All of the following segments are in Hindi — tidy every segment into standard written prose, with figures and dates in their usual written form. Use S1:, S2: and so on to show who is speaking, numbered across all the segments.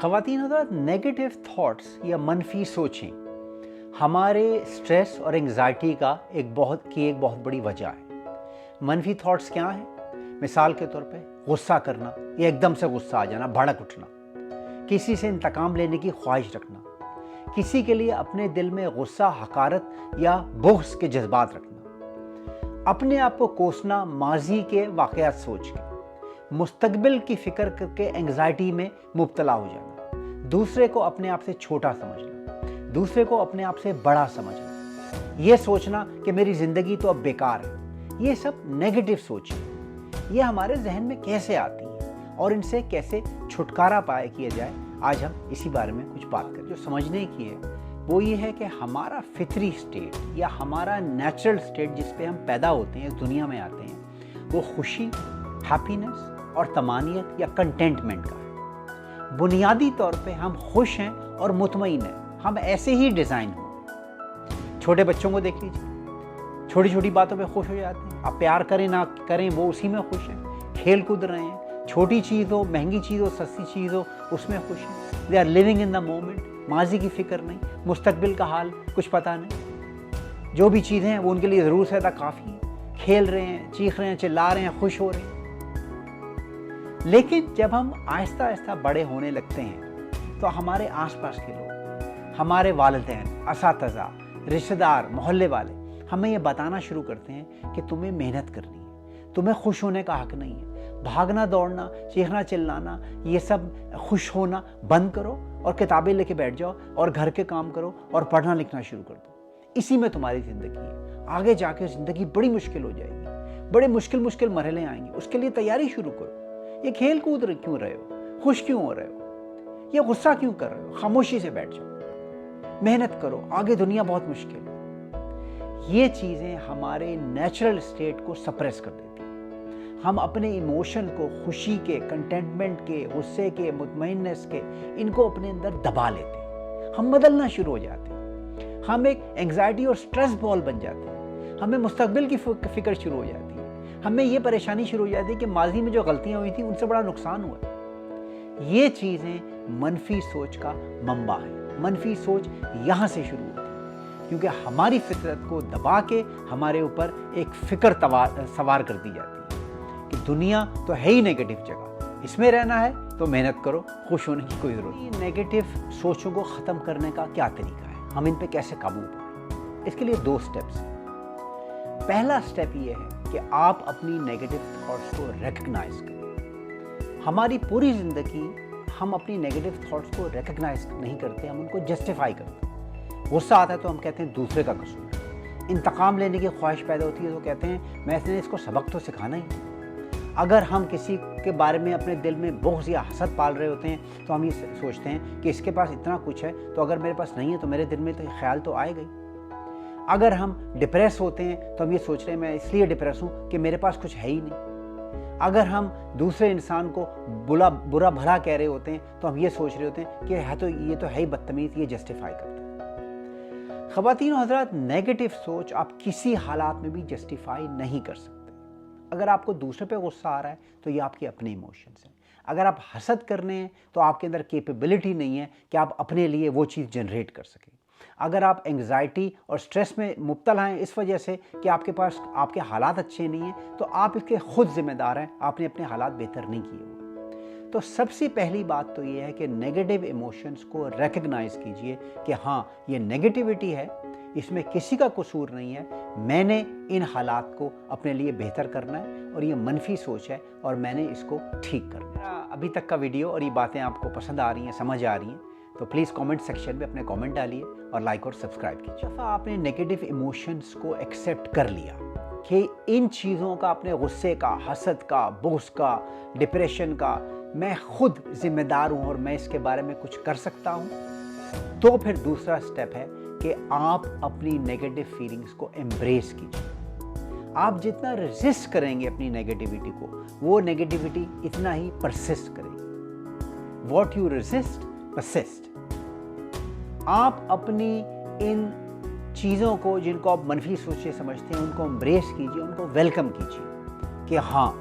S1: ख़वातीन हज़रात, नेगेटिव थॉट्स या मनफी सोचें हमारे स्ट्रेस और एंग्जाइटी का एक बहुत बड़ी वजह है। मनफी थॉट्स क्या हैं? मिसाल के तौर पे गुस्सा करना या एकदम से गुस्सा आ जाना, भड़क उठना, किसी से इंतकाम लेने की ख्वाहिश रखना, किसी के लिए अपने दिल में गुस्सा, हकारत या बुग़्ज़ के जज्बात रखना, अपने आप को कोसना, माजी के वाक़यात सोच के, मुस्तकबिल की फ़िक्र करके एंग्जाइटी में मुब्तला हो जाना, दूसरे को अपने आप से छोटा समझना, दूसरे को अपने आप से बड़ा समझना, ये सोचना कि मेरी ज़िंदगी तो अब बेकार है। ये सब नेगेटिव सोच है। ये हमारे जहन में कैसे आती हैं और इनसे कैसे छुटकारा किया जाए, आज हम इसी बारे में कुछ बात करें। जो समझने की है वो ये है कि हमारा फितरी स्टेट या हमारा नेचुरल स्टेट जिस पे हम पैदा होते हैं, इस दुनिया में आते हैं, वो खुशी, हैप्पीनेस और तमानियत या कंटेंटमेंट का है। बुनियादी तौर पे हम खुश हैं और मुतमईन हैं। हम ऐसे ही डिज़ाइन हुए। छोटे बच्चों को देख लीजिए, छोटी छोटी बातों पे खुश हो जाते हैं। आप प्यार करें ना करें, वो उसी में खुश हैं। खेल कूद रहे हैं, छोटी चीज़ हो, महंगी चीज़ हो, सस्ती चीज़ हो, उसमें खुश हैं। They are living in the moment. माजी की फ़िक्र नहीं, मुस्तकबिल का हाल कुछ पता नहीं। जो भी चीज़ें हैं वो उनके लिए ज़रूर से ज़्यादा काफ़ी है। खेल रहे हैं, चीख रहे हैं, चिल्ला रहे हैं, खुश हो रहे हैं। लेकिन जब हम आहिस्ता आहिस्ता बड़े होने लगते हैं तो हमारे आसपास के लोग, हमारे वालिदैन, असातिज़ा, रिश्तेदार, मोहल्ले वाले हमें ये बताना शुरू करते हैं कि तुम्हें मेहनत करनी है, तुम्हें खुश होने का हक नहीं है। भागना दौड़ना, चीखना चिल्लाना, ये सब खुश होना बंद करो और किताबें लेके बैठ जाओ और घर के काम करो और पढ़ना लिखना शुरू कर दो। इसी में तुम्हारी ज़िंदगी है। आगे जाके ज़िंदगी बड़ी मुश्किल हो जाएगी, बड़े मुश्किल मरहले आएंगे। उसके लिए तैयारी शुरू करो। ये खेल कूद क्यों रहे हो? खुश क्यों हो रहे हो? ये गुस्सा क्यों कर रहे हो? खामोशी से बैठ जाओ, मेहनत करो, आगे दुनिया बहुत मुश्किल है। ये चीज़ें हमारे नेचुरल स्टेट को सप्रेस कर देती हैं। हम अपने इमोशन को, खुशी के, कंटेंटमेंट के, गुस्से के, मुतमईननेस के, इनको अपने अंदर दबा लेते हैं। हम बदलना शुरू हो जाते हैं। हम एक एंग्जाइटी और स्ट्रेस बॉल बन जाते हैं। हमें मुस्तकबिल की फिक्र शुरू हो जाती है। हमें ये परेशानी शुरू हो जाती है कि माजी में जो गलतियां हुई थी उनसे बड़ा नुकसान हुआ। ये चीज़ें मनफी सोच का मंबा है। मनफी सोच यहाँ से शुरू होती है क्योंकि हमारी फितरत को दबा के हमारे ऊपर एक फ़िक्र सवार कर दी जाती है कि दुनिया तो है ही नेगेटिव जगह, इसमें रहना है तो मेहनत करो, खुश होने की कोई ज़रूरत नहीं। नेगेटिव सोचों को ख़त्म करने का क्या तरीका है, हम इन पर कैसे काबू पाएं? इसके लिए 2 स्टेप्स हैं। पहला स्टेप ये है कि आप अपनी नेगेटिव थॉट्स को रिकग्नाइज करें। हमारी पूरी ज़िंदगी हम अपनी नेगेटिव थॉट्स को रिकग्नाइज नहीं करते, हम उनको जस्टिफाई करते हैं। गुस्सा आता है तो हम कहते हैं दूसरे का कसूर है। इंतकाम लेने की ख्वाहिश पैदा होती है तो कहते हैं मैंने इसको सबक तो सिखाना ही। अगर हम किसी के बारे में अपने दिल में बुग़्ज़ या हसद पाल रहे होते हैं तो हम ये सोचते हैं कि इसके पास इतना कुछ है तो अगर मेरे पास नहीं है तो मेरे दिल में तो ख्याल तो आएगा ही। अगर हम डिप्रेस होते हैं तो हम ये सोच रहे हैं मैं इसलिए डिप्रेस हूँ कि मेरे पास कुछ है ही नहीं। अगर हम दूसरे इंसान को बुरा भला कह रहे होते हैं तो हम ये सोच रहे होते हैं कि ये तो है ही बदतमीज़, ये जस्टिफाई करता है। ख़वातीन और हज़रात, नेगेटिव सोच आप किसी हालात में भी जस्टिफाई नहीं कर सकते। अगर आपको दूसरे पे गुस्सा आ रहा है तो ये आपके अपने इमोशंस हैं। अगर आप हसद कर रहे हैं तो आपके अंदर कैपेबिलिटी नहीं है कि आप अपने लिए वो चीज़ जनरेट कर सकें। अगर आप एंग्जाइटी और स्ट्रेस में मुब्तला हैं इस वजह से कि आपके पास आपके हालात अच्छे नहीं हैं, तो आप इसके खुद जिम्मेदार हैं। आपने अपने हालात बेहतर नहीं किए हुए। तो सबसे पहली बात तो ये है कि नेगेटिव इमोशंस को रिकग्नाइज कीजिए कि हाँ, ये नेगेटिविटी है, इसमें किसी का कसूर नहीं है। मैंने इन हालात को अपने लिए बेहतर करना है और ये मनफी सोच है और मैंने इसको ठीक करना है। अभी तक का वीडियो और ये बातें आपको पसंद आ रही हैं, समझ आ रही हैं, तो प्लीज़ कमेंट सेक्शन में अपने कमेंट डालिए और लाइक और सब्सक्राइब कीजिए। दफ़ा आपने नेगेटिव इमोशंस को एक्सेप्ट कर लिया कि इन चीज़ों का, अपने गुस्से का, हसद का, बुग़्ज़ का, डिप्रेशन का मैं खुद जिम्मेदार हूँ और मैं इसके बारे में कुछ कर सकता हूँ, तो फिर दूसरा स्टेप है कि आप अपनी नेगेटिव फीलिंग्स को एम्ब्रेस कीजिए। आप जितना रेजिस्ट करेंगे अपनी नेगेटिविटी को, वो नेगेटिविटी इतना ही परसिस्ट करेगी। What you resist persist. आप अपनी इन चीज़ों को, जिनको आप मनफी सोचे समझते हैं, उनको एम्ब्रेस कीजिए, उनको वेलकम कीजिए कि हाँ,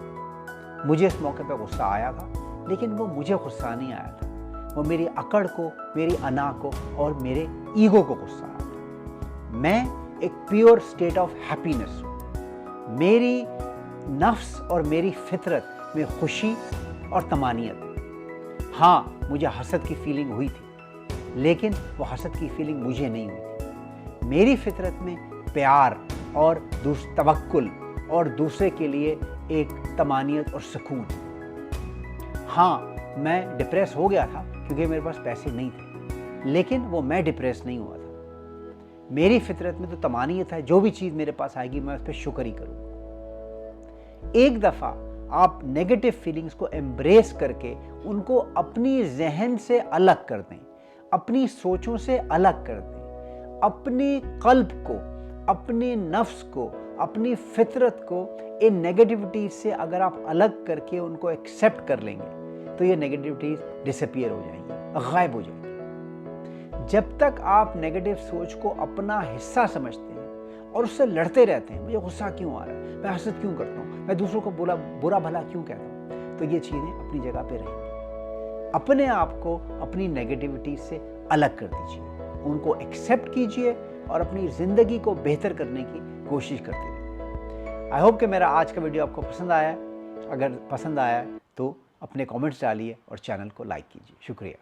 S1: मुझे इस मौके पर गुस्सा आया था, लेकिन वो मुझे गुस्सा नहीं आया था, वो मेरी अकड़ को, मेरी अना को और मेरे ईगो को गुस्सा आता है। मैं एक प्योर स्टेट ऑफ हैप्पीनेस हूँ। मेरी नफ्स और मेरी फितरत में खुशी और तमानियत है। हाँ, मुझे हसद की फीलिंग हुई थी, लेकिन वो हसद की फीलिंग मुझे नहीं हुई थी। मेरी फितरत में प्यार और तवक्कुल और दूसरे के लिए एक तमानियत और सुकून। हाँ, मैं डिप्रेस हो गया था क्योंकि मेरे पास पैसे नहीं थे, लेकिन वो मैं डिप्रेस नहीं हुआ था। मेरी फितरत में तो तमानियत है, जो भी चीज़ मेरे पास आएगी मैं उस पर शुक्र ही करूँगा। एक दफ़ा आप नेगेटिव फीलिंग्स को एम्ब्रेस करके उनको अपनी जहन से अलग कर दें, अपनी सोचों से अलग कर दें, अपने कल्ब को, अपने नफ्स को, अपनी फितरत को इन नेगेटिविटीज से अगर आप अलग करके उनको एक्सेप्ट कर लेंगे तो ये नेगेटिविटीज डिसअपीयर हो जाएंगी, गायब हो जाएंगी। जब तक आप नेगेटिव सोच को अपना हिस्सा समझते हैं और उससे लड़ते रहते हैं, मुझे गुस्सा क्यों आ रहा है, मैं हसद क्यों करता हूँ, मैं दूसरों को बुरा भला क्यों कहता हूँ, तो ये चीज़ें अपनी जगह पे रहेंगी। अपने आप को अपनी नेगेटिविटी से अलग कर दीजिए, उनको एक्सेप्ट कीजिए और अपनी ज़िंदगी को बेहतर करने की कोशिश करते रहिए। आई होप कि मेरा आज का वीडियो आपको पसंद आया है। अगर पसंद आया है तो अपने कमेंट्स डालिए और चैनल को लाइक कीजिए। शुक्रिया।